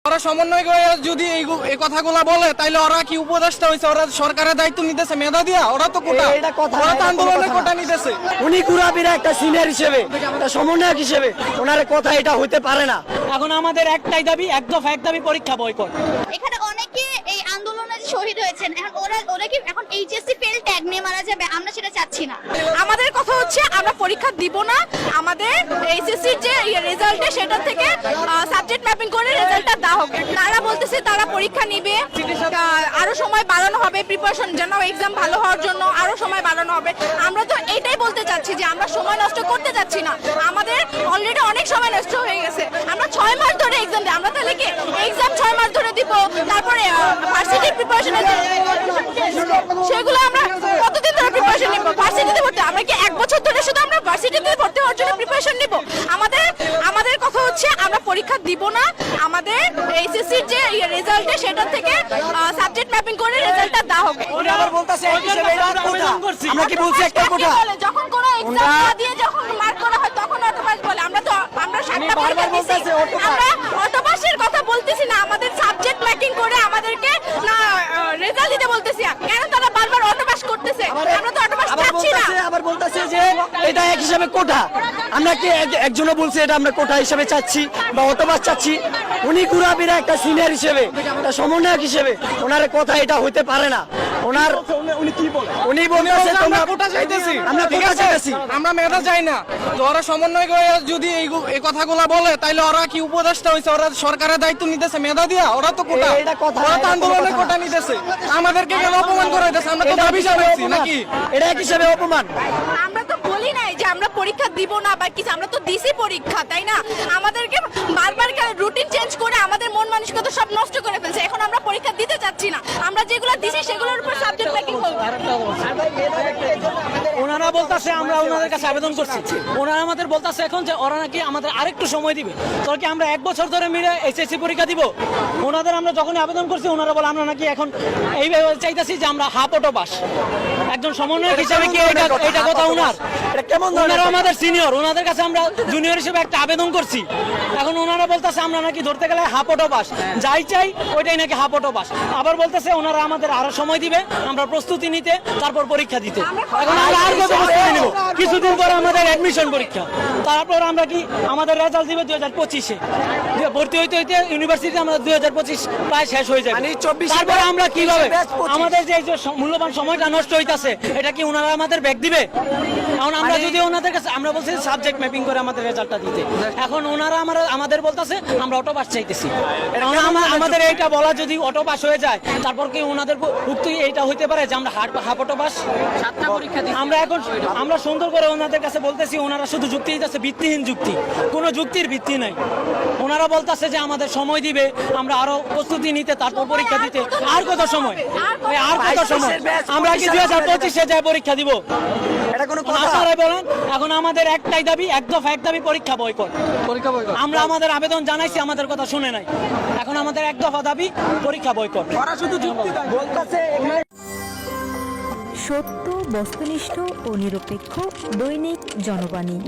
ওরা সমন্বয় করে যদি এই কথাগুলো বলে তাইলে ওরা কি উপদেষ্টা হইছে? ওরা সরকারের দায়িত্ব নিতেছে মেধা দিয়া? ওরা তো কোটা, ওরা তো আন্দোলনের কোটা নিতেছে। উনি কুরাবিরা একটা সিনিয়র হিসেবে, একটা সমন্বয়ক হিসেবে ওনার কথা এটা হইতে পারে না। এখন আমাদের একটাই দাবি, এক দফা এক দাবি, পরীক্ষা বয়কট। এখানে অনেকে এই আন্দোলনে শহীদ হয়েছেন, এখন ওরা কি এখন এইচএসসি ফেল ট্যাগ নিয়ে মারা যাবে? আমরা সেটা চাচ্ছি না। আমাদের কথা হচ্ছে আমরা পরীক্ষা দিব না, আমাদের এইচএসসি যে রেজাল্টে সেটা থেকে সাবজেক্ট ম্যাপিং করে রেজাল্টটা দেওয়া হবে। তারা বলতেছে তারা পরীক্ষা নিবে, আরো সময় বাড়ানো হবে, প্রিপারেশন যেন এক্সাম ভালো হওয়ার জন্য আরো সময় বাড়ানো হবে। আমরা তো এটাই বলতে চাচ্ছি যে আমরা সময় নষ্ট করতে চাচ্ছি না, আমাদের অলরেডি অনেক সময় নষ্ট হয়ে গেছে। আমরা 6 মাস ধরে এক্সাম দিই, আমরা তাহলে কি এক্সাম 6 মাস ধরে দিব, তারপরে ভার্সিটির প্রিপারেশনের সেগুলো আমরা কতদিন ধরে প্রিপারেশন নিব? ভার্সিটিতে ভর্তি আমরা কি 1 বছর ধরে শুধু আমরা ভার্সিটিতে ভর্তি হওয়ার জন্য প্রিপারেশন নিব? আমাদের কথা হচ্ছে আমরা পরীক্ষা দিব না, আমাদের এইচএসসি যে রেজাল্টে সেটা থেকে সাবজেক্ট ম্যাপিং করে রেজাল্টটা দেওয়া হবে। উনি আবার বলতাছে এক হিসেবে এটা কোটা। আমরা কি বলছি একটা কোটা? যখন কোনো এক্সাম না দিয়ে যখন মার্ক করা হয় তখন অটোপাস বলে। আমরা 7টা পরীক্ষা দিছি, আমরা অটোপাসের কথা বলতেছি না, আমাদের সাবজেক্ট ম্যাপিং করে আমাদেরকে না রেজাল্ট দিতে বলতেছি। কেন তারা বারবার অটোপাস করতেছে? আমরা তো অটোপাস চাচ্ছি না। আবার বলতাছে যে এটা এক হিসেবে কোটা। আমরা কি একজনও বলছে এটা আমরা কোটা হিসেবে চাচ্ছি বা অটোপাস চাচ্ছি? উনি কুরাবিরা একটা সিনিয়র হিসেবে, একটা সমন্বয়ক হিসেবে ওনার কথা এটা হইতে পারে না। উনি বলতেছে আমরা কোটা চাইতেছি, আমরা কোটা চাইতেছি, আমরা মেধা চাই না। তো ওরা সমন্বয় করে যদি এই কথাগুলো বলে তাইলে ওরা কি উপদেষ্টা হইছে? ওরা সরকারের দায়িত্ব নিতেছে মেধা দিয়া? ওরা তো কোটা, ওরা তো আন্দোলনের কোটা নিতেছে। আমাদেরকে কেন অপমান করে দিতেছে? আমরা তো দাবি জানাইছি নাকি? এটা এক হিসেবে অপমান। আমরা তো বলি নাই যে আমরা পরীক্ষা দিব না বা কিছু, আমরা তো দিছি পরীক্ষা, তাই না? আমাদেরকে বারবার রুটিন চেঞ্জ করে আমাদের মন মানসিকতা সব নষ্ট করে ফেলছে। এখন আমরা পরীক্ষা দিতে চাচ্ছি না, আমরা যেগুলো দিছি সেগুলোর উপর সাবজেক্ট ম্যাপিং হবে। ওনারা বলতাছে আমরা ওনাদের কাছে আবেদন করছি, ওনারা আমাদের বলতাছে এখন যে ওরা নাকি আমাদের আরেকটু সময় দিবে। তো কি আমরা 1 বছর ধরে মিলে এইচএসসি পরীক্ষা দিব? ওনাদের আমরা যখনই আবেদন করছি ওনারা বলে আমরা নাকি এখন এইভাবে চাইতেছি যে আমরা হাফ অটো পাস। একজন সমন্বয়ক হিসেবে কি এটা কথা ওনার? এটা কেমন? ওনারা আমাদের সিনিয়র, ওনাদের কাছে আমরা জুনিয়র হিসেবে একটা আবেদন করছি। এখন ওনারা বলতেছে আমরা নাকি ধরতে গেলে হাফ অটো পাস, যাই চাই ওইটাই নাকি হাফ অটো পাস। আবার বলতেছে ওনারা আমাদের আরো সময় দিবে, আমরা প্রস্তুতি নিতে, তারপর পরীক্ষা দিতে। এখন আমরা আর কত প্রস্তুতি নিব? কিছুদিন পরে আমাদের অ্যাডমিশন পরীক্ষা, তারপর আমরা কি আমাদের রেজাল্ট দিবে 2025-এ। ভর্তি হইতে হইতে ইউনিভার্সিটি আমরা 2025 প্রায় শেষ হয়ে যাবে। তারপরে আমরা কিভাবে আমাদের যে মূল্যবান সময়টা নষ্ট হইতাছে এটা কি ওনারা আমাদের ব্যাক দিবে? এখন আমরা যদি ওনাদের কাছে আমরা বলছি সাবজেক্ট ম্যাপিং করে আমাদের রেজাল্টটা দিতে, এখন ওনারা আমাদের বলতাছে আমরা অটো পাস চাইতেছি। এখন আমাদের এইটা বলা যদি অটো পাস হয়ে যায় তারপর কি ওনাদের উক্তি এইটা হইতে পারে যে আমরা হাফ অটো পাস? আমরা এখন আমরা সুন্দর করে ওনাদের কাছে বলতেছি, ওনারা শুধু যুক্তি দিতেছে, ভিত্তিহীন যুক্তি, কোনো যুক্তির ভিত্তি নাই। ওনারা বলতেছে যে আমাদের সময় দিবে, আমরা আরো প্রস্তুতি নিতে, তারপর পরীক্ষা দিতে। আর কত সময়? আর কত সময়? আমরা কি 2025-এ যাই পরীক্ষা দিব? এটা কোনো কথা? আপনারাই বলেন। এখন আমাদের একটাই দাবি, এক দফা এক দাবি, পরীক্ষা বয়কট। আমরা আমাদের আবেদন জানাইছি, আমাদের কথা শুনে নাই। এখন আমাদের এক দফা দাবি, পরীক্ষা বয়কট। সত্য, বস্তুনিষ্ঠ ও নিরপেক্ষ দৈনিক জনবাণী।